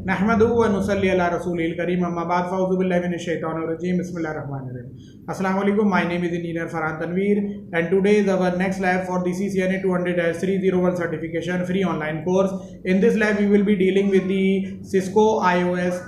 नहमदुहु व नुसल्ली अला रसूलिल करीम अम्मा बाद फ़अऊज़ु बिल्लाहि मिनश शैतानिर रजीम बिस्मिल्लाहिर रहमानिर रहीम अस्सलामु अलैकुम my name is engineer Farhan Tanveer and today is our next lab for the CCNA 200-301 certification free online course. In this lab we will be dealing with the Cisco IOS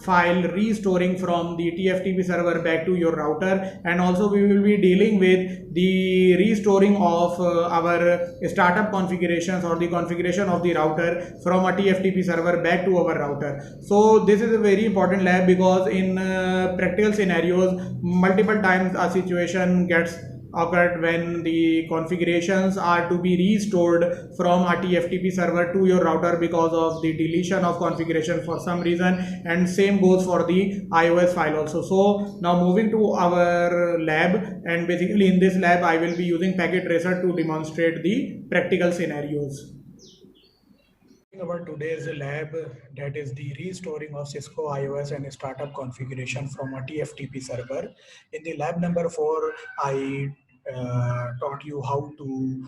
file restoring from the TFTP server back to your router, and also we will be dealing with the restoring of our startup configurations or the configuration of the router from a TFTP server back to our router. So this is a very important lab because in practical scenarios multiple times a situation gets occurred when the configurations are to be restored from a TFTP server to your router because of the deletion of configuration for some reason, and same goes for the iOS file also. So now moving to our lab, and basically in this lab I will be using Packet Tracer to demonstrate the practical scenarios. Our today's lab, that is the restoring of Cisco iOS and startup configuration from a TFTP server. In the lab number 4, I taught you how to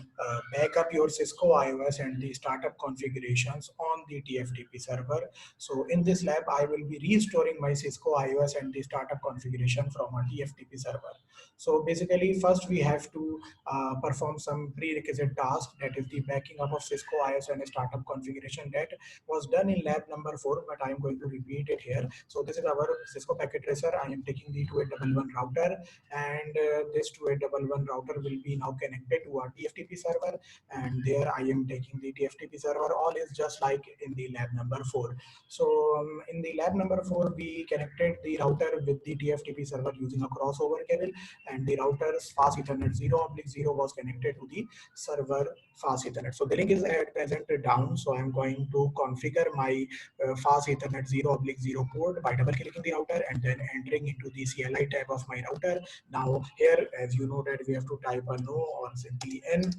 back up your Cisco iOS and the startup configurations on the TFTP server. So in this lab, I will be restoring my Cisco iOS and the startup configuration from a TFTP server. So basically, first we have to perform some prerequisite task, that is the backing up of Cisco iOS and startup configuration. That was done in lab number 4, but I am going to repeat it here. So this is our Cisco Packet Tracer. I am taking the 2811 router, and this 2811 router will be now connected to our TFTP server, and there I am taking the TFTP server. All is just like in the lab number 4. So in the lab number 4, we connected the router with the TFTP server using a crossover cable, and the router's fast Ethernet 0/0 was connected to the server fast Ethernet. So the link is at present down. So I'm going to configure my fast Ethernet 0/0 port by double clicking the router and then entering into the CLI tab of my router. Now here, as you know, that we have to type a no or simply n,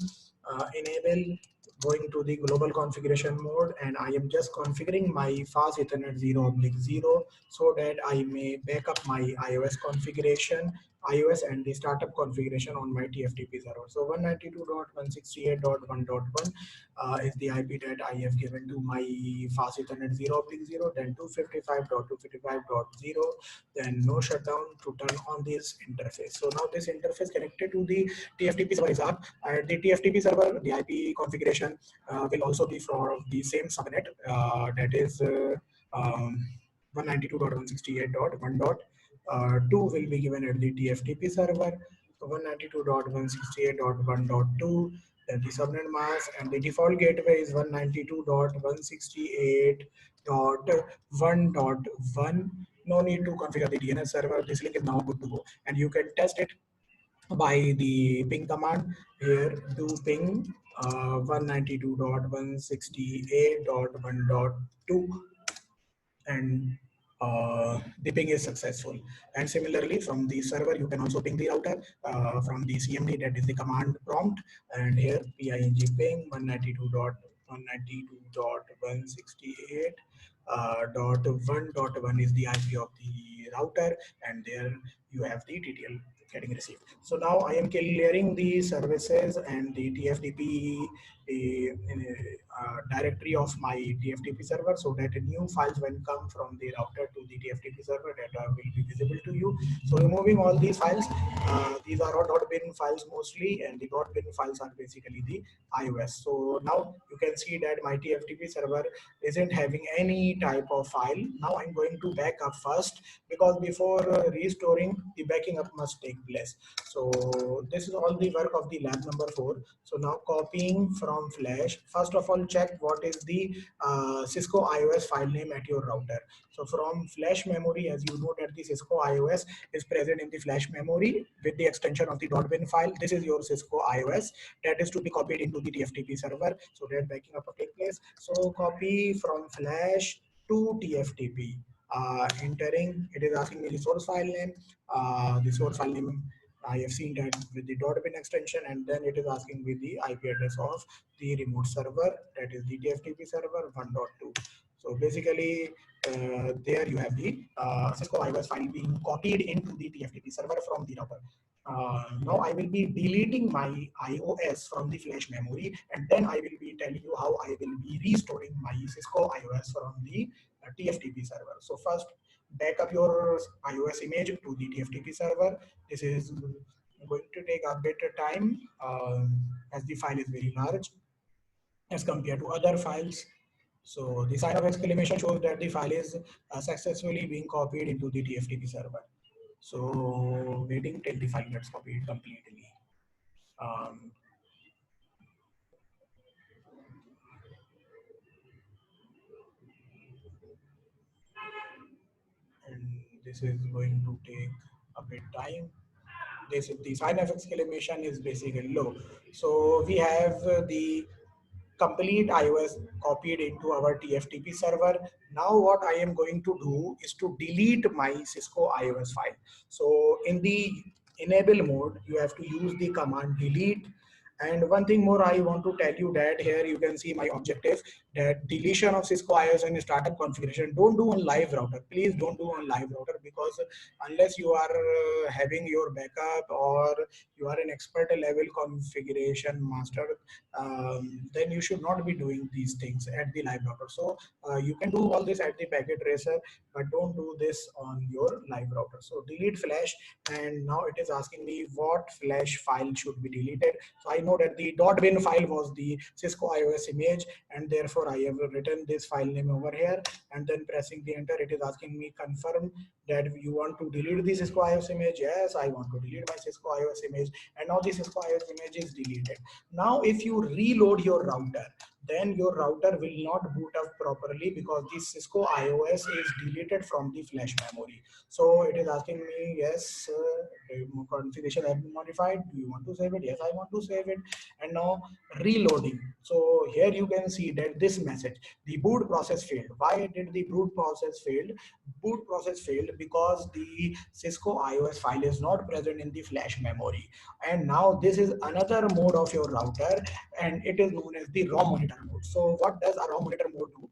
enable, going to the global configuration mode, and I am just configuring my fast Ethernet 0/0 so that I may back up my iOS configuration, iOS and the startup configuration on my TFTP server. So 192.168.1.1 is the IP that I have given to my fast Ethernet 0/0, then 255.255.0, then no shutdown to turn on this interface. So now this interface connected to the TFTP server is up. At the TFTP server, the IP configuration will also be for the same subnet, that is 192.168.1.2 will be given at the TFTP server. So 192.168.1.2, then the subnet mask, and the default gateway is 192.168.1.1. No need to configure the DNS server. This link is now good to go, and you can test it by the ping command. Here, do ping 192.168.1.2, and the ping is successful. And similarly, from the server, you can also ping the router from the CMD, that is the command prompt. And here, ping ping 192.168 .1.1 is the IP of the router, and there you have the TTL getting received. So now I am clearing the services and the TFTP directory of my TFTP server, so that new files when come from the router to the TFTP server, that will be visible to you. So removing all these files, these are all .bin files mostly, and the .bin files are basically the iOS. So now you can see that my TFTP server isn't having any type of file. Now I'm going to back up first, because before restoring, the backing up must take place. So this is all the work of the lab number 4. So now copying from flash, first of all check what is the Cisco iOS file name at your router. So from flash memory, as you know that the Cisco iOS is present in the flash memory with the extension of the .bin file. This is your Cisco iOS that is to be copied into the TFTP server, so that backing up will take place. So copy from flash to TFTP. Entering, it is asking me the source file name. The source file name I have seen that with the .bin extension, and then it is asking me the IP address of the remote server, that is the TFTP server 1.2. So basically, there you have the Cisco iOS file being copied into the TFTP server from the router. Now I will be deleting my iOS from the flash memory, and then I will be telling you how I will be restoring my Cisco iOS from the TFTP server. So first, back up your iOS image to the TFTP server. This is going to take a bit of time as the file is very large as compared to other files. So the sign of exclamation shows that the file is successfully being copied into the TFTP server. So waiting till the file gets copied completely. Um, and this is going to take a bit time. This the sign of exclamation is basically low. So we have the complete iOS copied into our TFTP server. Now what I am going to do is to delete my Cisco iOS file. So in the enable mode, you have to use the command delete. And one thing more I want to tell you that here you can see my objective, that deletion of Cisco IOS and startup configuration. Don't do on live router. Please don't do on live router, because unless you are having your backup or you are an expert level configuration master, then you should not be doing these things at the live router. So you can do all this at the packet tracer, but don't do this on your live router. So delete flash, and now it is asking me what flash file should be deleted. So I know that the .bin file was the Cisco iOS image, and therefore I have written this file name over here, and then pressing the enter, it is asking me confirm that you want to delete the Cisco iOS image. Yes, I want to delete my Cisco iOS image, and now the Cisco iOS image is deleted. Now if you reload your router, then your router will not boot up properly, because the Cisco iOS is deleted from the flash memory. So it is asking me, yes, the configuration has been modified. Do you want to save it? Yes, I want to save it. And now reloading. So here you can see that this message, the boot process failed. Why did the boot process failed? Boot process failed because the Cisco iOS file is not present in the flash memory. And now this is another mode of your router, and it is known as the ROM monitor mode. So what does a ROM monitor mode do?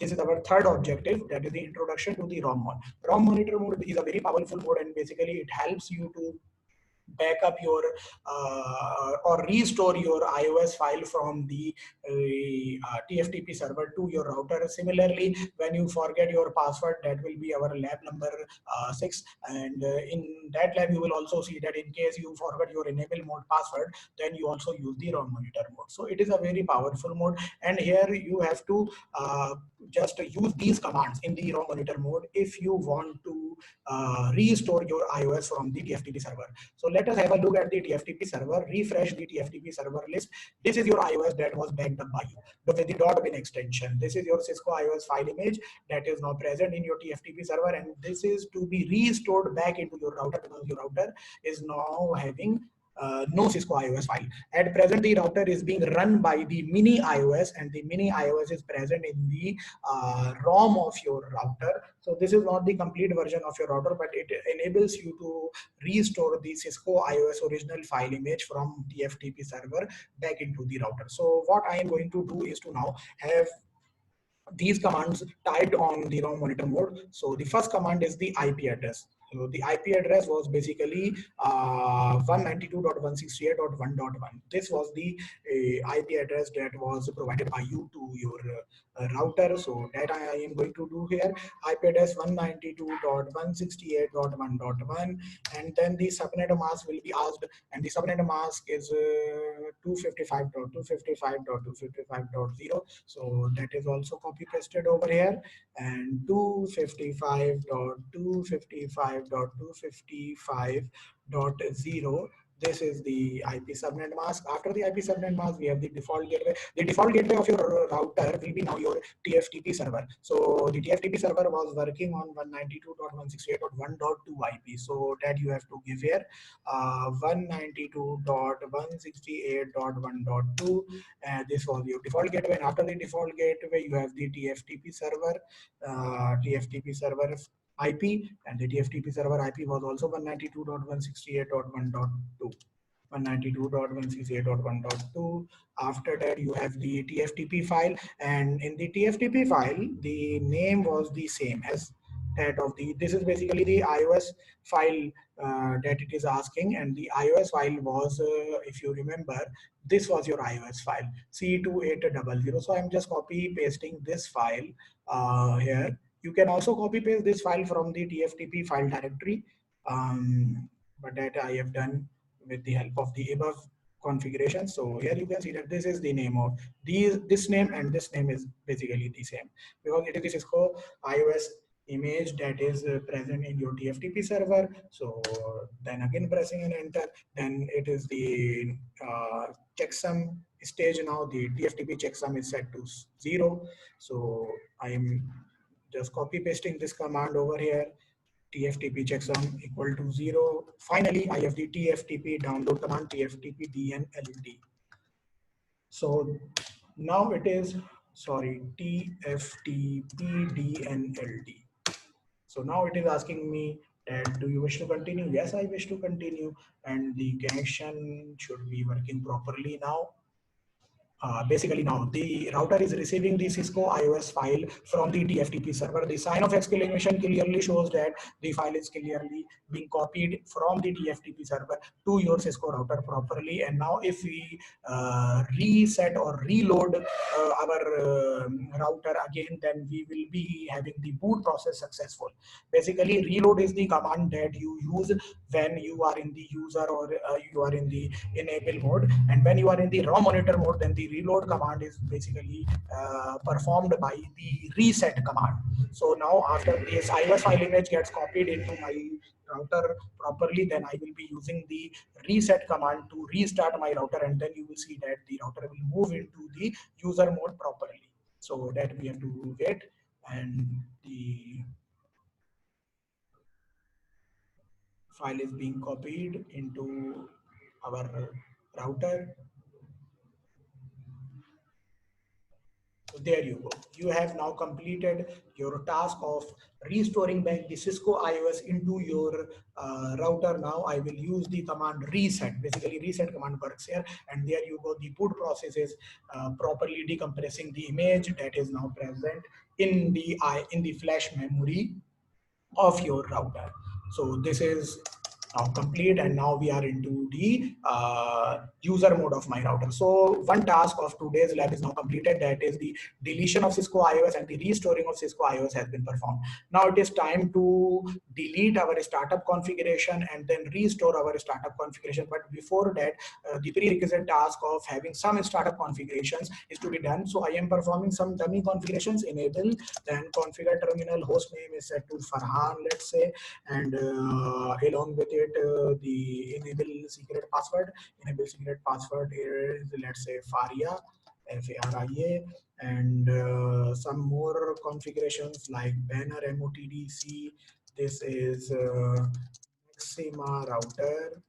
This is our third objective, that is the introduction to the ROM mode. ROM monitor mode is a very powerful mode, and basically it helps you to back up your or restore your iOS file from the TFTP server to your router. Similarly, when you forget your password, that will be our lab number 6, and in that lab you will also see that in case you forget your enable mode password, then you also use the ROM monitor mode. So it is a very powerful mode, and here you have to just use these commands in the ROM monitor mode if you want to restore your iOS from the TFTP server. So let us have a look at the TFTP server, refresh the TFTP server list. This is your iOS that was backed up by you with the .bin extension. This is your Cisco iOS file image that is now present in your TFTP server, and this is to be restored back into your router, because your router is now having no Cisco iOS file. At present, the router is being run by the mini iOS, and the mini iOS is present in the ROM of your router. So this is not the complete version of your router, but it enables you to restore the Cisco iOS original file image from TFTP server back into the router. So what I am going to do is to now have these commands typed on the ROM monitor mode. So the first command is the IP address. So the IP address was basically 192.168.1.1. This was the IP address that was provided by you to your router. So that I am going to do here. IP address 192.168.1.1, and then the subnet mask will be asked, and the subnet mask is 255.255.255.0. So that is also copy pasted over here, and 255.255.255.0. This is the IP subnet mask. After the IP subnet mask, we have the default gateway. The default gateway of your router will be now your TFTP server. So the TFTP server was working on 192.168.1.2 IP. So that you have to give here 192.168.1.2. This was your default gateway, and after the default gateway, you have the TFTP server, TFTP server IP, and the TFTP server IP was also 192.168.1.2. 192.168.1.2. After that, you have the TFTP file, and in the TFTP file, the name was the same as that of the, this is basically the iOS file that it is asking, and the iOS file was, if you remember, this was your iOS file C2800. So I'm just copy pasting this file here. You can also copy paste this file from the TFTP file directory, but that I have done with the help of the above configuration. So here you can see that this is the name of this name, and this name is basically the same because it is the Cisco iOS image that is present in your TFTP server. So then again pressing an enter, then it is the checksum stage. Now the TFTP checksum is set to 0. So I am just copy pasting this command over here. TFTP checksum equal to 0. Finally, I have the TFTP download command, TFTP DNLD. So now it is, sorry, TFTP DNLD. So now it is asking me that do you wish to continue? Yes, I wish to continue, and the connection should be working properly now. Basically now the router is receiving the Cisco iOS file from the TFTP server. The sign of exclamation clearly shows that the file is clearly being copied from the TFTP server to your Cisco router properly. And now if we reset or reload our router again, then we will be having the boot process successful. Basically, reload is the command that you use when you are in the user or you are in the enable mode, and when you are in the raw monitor mode, then the reload command is basically performed by the reset command. So now after this iOS file image gets copied into my router properly, then I will be using the reset command to restart my router, and then you will see that the router will move into the user mode properly. So that we have to wait, and the file is being copied into our router. So there you go. You have now completed your task of restoring back the Cisco iOS into your router. Now I will use the command reset. Basically, reset command works here, and there you go. The boot process is properly decompressing the image that is now present in the flash memory of your router. So this is now complete, and now we are into the user mode of my router. So one task of today's lab is now completed, that is the deletion of Cisco iOS and the restoring of Cisco iOS has been performed. Now it is time to delete our startup configuration and then restore our startup configuration. But before that, the prerequisite task of having some startup configurations is to be done. So I am performing some dummy configurations. Enable, then configure terminal, host name is set to Farhan, let's say, and along with it the enable secret password. Enable secret password is, let's say, Faria, Faria, and some more configurations like banner MOTDC. This is Maxima router.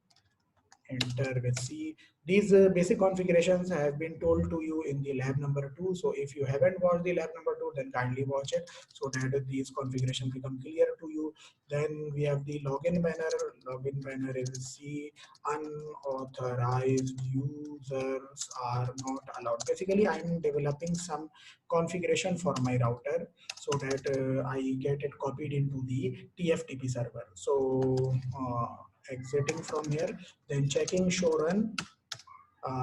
Enter with C. These basic configurations have been told to you in the lab number 2. So if you haven't watched the lab number 2, then kindly watch it so that these configurations become clear to you. Then we have the login banner. Login banner is C. Unauthorized users are not allowed. Basically, I'm developing some configuration for my router so that I get it copied into the TFTP server. So exiting from here, then checking show run.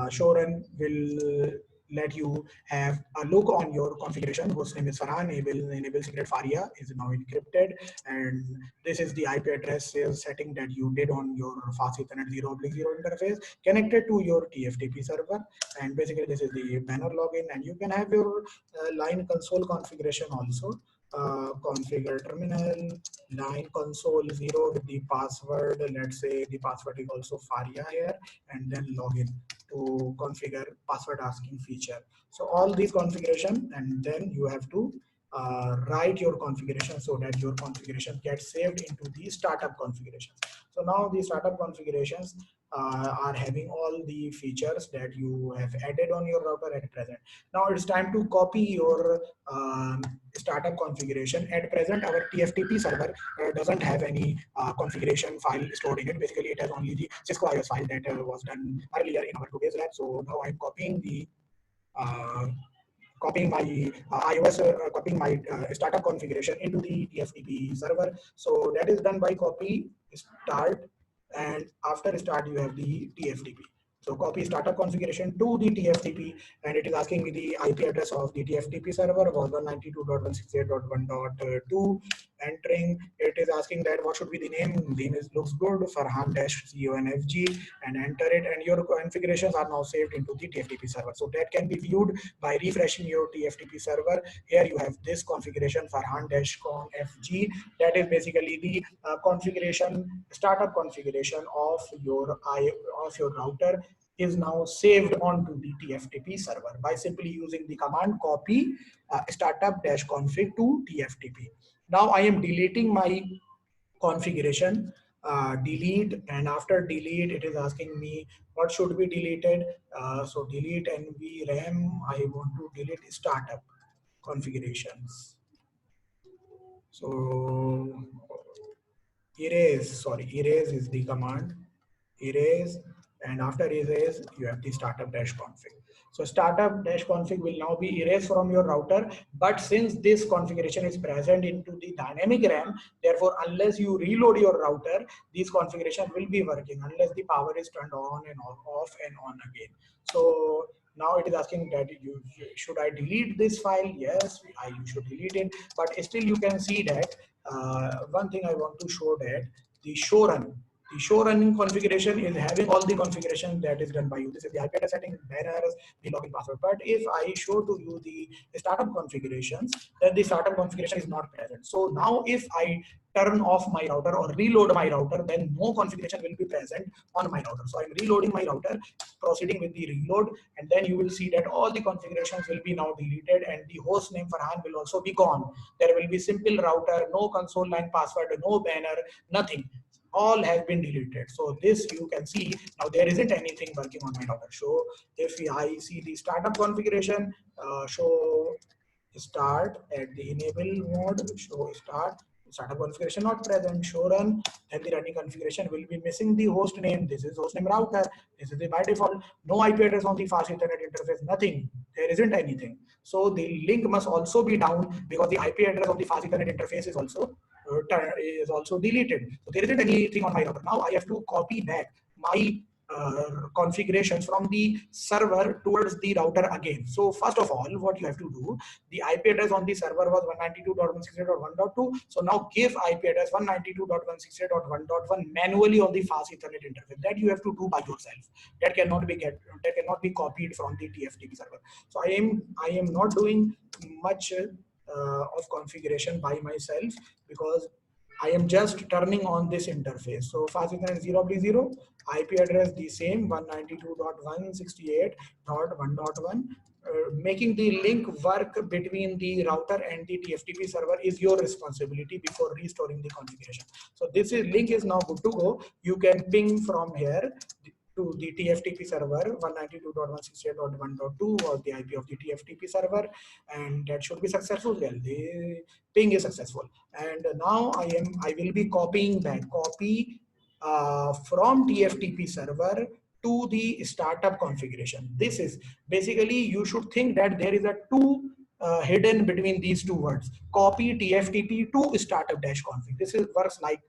Show run will let you have a look on your configuration. Whose name is Farhan. Enable secret Faria is now encrypted, and this is the IP address setting that you did on your fast Ethernet 0/0 interface connected to your TFTP server. And basically, this is the banner login, and you can have your line console configuration also. Configure terminal, line console 0 with the password. Let's say the password is also Faria here, and then login to configure password asking feature. So all these configuration, and then you have to write your configuration so that your configuration gets saved into the startup configurations. So now the startup configurations are having all the features that you have added on your router at present. Now it's time to copy your startup configuration. At present, our TFTP server doesn't have any configuration file stored in it. Basically, it has only the Cisco iOS file that was done earlier in our today's lab. So now I'm copying the copying my copying my startup configuration into the TFTP server. So that is done by copy start, and after start you have the TFTP. So copy startup configuration to the TFTP, and it is asking me the IP address of the TFTP server was 192.168.1.2. Entering, it is asking that what should be the name. Name is looks good, Farhan-CONFG, and enter it, and your configurations are now saved into the TFTP server. So that can be viewed by refreshing your TFTP server. Here you have this configuration Farhan-CONFG. That is basically the configuration, startup configuration of your router is now saved onto the TFTP server by simply using the command copy startup-config to TFTP. Now I am deleting my configuration, delete, and after delete it is asking me what should be deleted. So delete NVRAM, I want to delete startup configurations. So erase is the command, erase, and after erase you have the startup-config. So startup-config will now be erased from your router, but since this configuration is present into the dynamic RAM, therefore unless you reload your router, this configuration will be working unless the power is turned on and off and on again. So now it is asking that you should I delete this file. Yes, you should delete it, but still you can see that one thing I want to show, that the show run. The show running configuration is having all the configuration that is done by you. This is the IP address setting, banners, the login password. But if I show to you the startup configurations, then the startup configuration is not present. So now if I turn off my router or reload my router, then no configuration will be present on my router. So I'm reloading my router, proceeding with the reload, and then you will see that all the configurations will be now deleted, and the host name Farhan will also be gone. There will be simple router, no console line password, no banner, nothing. All has been deleted. So this you can see now there isn't anything working on my router. So if I see the startup configuration, show start at the enable mode, show start, startup configuration not present, show run, then the running configuration will be missing the host name. This is host name router. This is the by default. No IP address on the fast Ethernet interface, nothing. There isn't anything. So the link must also be down because the IP address of the fast Ethernet interface is also deleted. So there isn't anything on my router. Now I have to copy back my configurations from the server towards the router again. So first of all, what you have to do, the IP address on the server was 192.168.1.2. So now give IP address 192.168.1.1 manually on the fast Ethernet interface. That you have to do by yourself. That cannot be copied from the TFTP server. So I am not doing much of configuration by myself because I am just turning on this interface. So fast Ethernet 0/0, IP address the same 192.168.1.1. Making the link work between the router and the TFTP server is your responsibility before restoring the configuration. So this link is now good to go. You can ping from here to the TFTP server. 192.168.1.2 was the IP of the TFTP server, and that should be successful. Well, the ping is successful, and now I will be copying that copy from TFTP server to the startup configuration. This is basically, you should think that there is a two hidden between these two words: copy TFTP to startup-config. This works like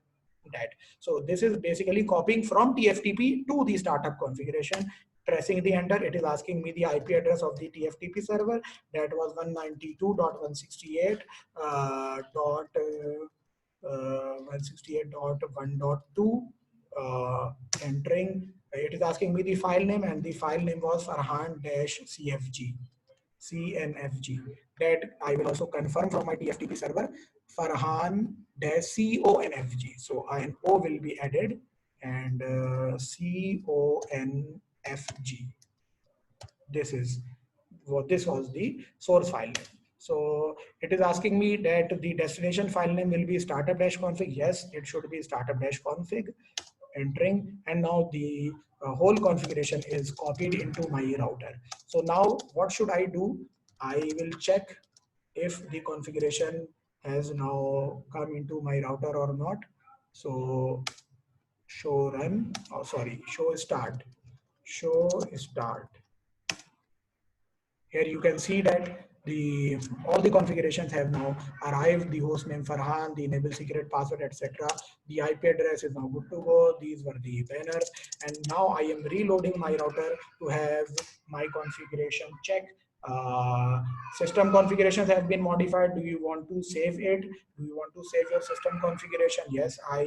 that. So this is basically copying from TFTP to the startup configuration. Pressing the enter, it is asking me the IP address of the TFTP server. That was 192.168.1.2. Entering, it is asking me the file name, and the file name was Farhan-CFG. That I will also confirm from my TFTP server, Farhan-CONFG. So an O will be added, and CONFG. This was the source file name. So it is asking me that the destination file name will be startup-config. Yes, it should be startup-config. Entering, and now the whole configuration is copied into my router. So now what should I do? I will check if the configuration has now come into my router or not. So show run, show start. Here you can see that the all the configurations have now arrived. The host name Farhan, the enable secret password, etc. The IP address is now good to go. These were the banners, and now I am reloading my router to have my configuration check. uh, System configurations have been modified. Do you want to save it? Do you want to save your system configuration? Yes, I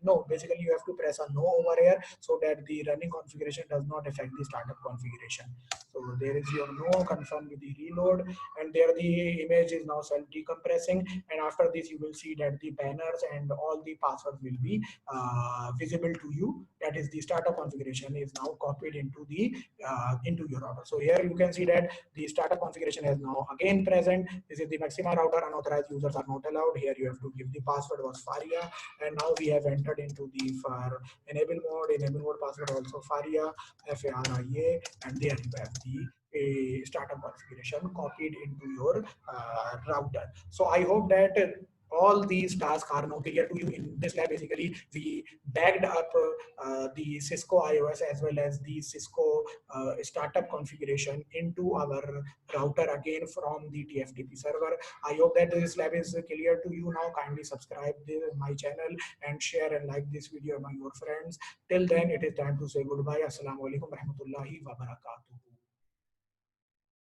no. Basically, you have to press a no over here so that the running configuration does not affect the startup configuration. So there is your no, confirm with the reload, and there the image is now self decompressing. And after this, you will see that the banners and all the passwords will be visible to you. That is, the startup configuration is now copied into your router. So here you can see that the startup configuration is now again present. This is the Maxima router. Unauthorized users are not allowed. Here you have to give the password was Faria, and now we have entered into the for enable mode. Enable mode password also Faria, Faria, and there you have the a startup configuration copied into your router. So I hope that all these tasks are now clear to you. In this lab, basically, we backed up the Cisco iOS as well as the Cisco startup configuration into our router again from the TFTP server. I hope that this lab is clear to you now. Kindly subscribe to my channel and share and like this video among your friends. Till then, it is time to say goodbye. Assalamu alaikum warahmatullahi wabarakatuh.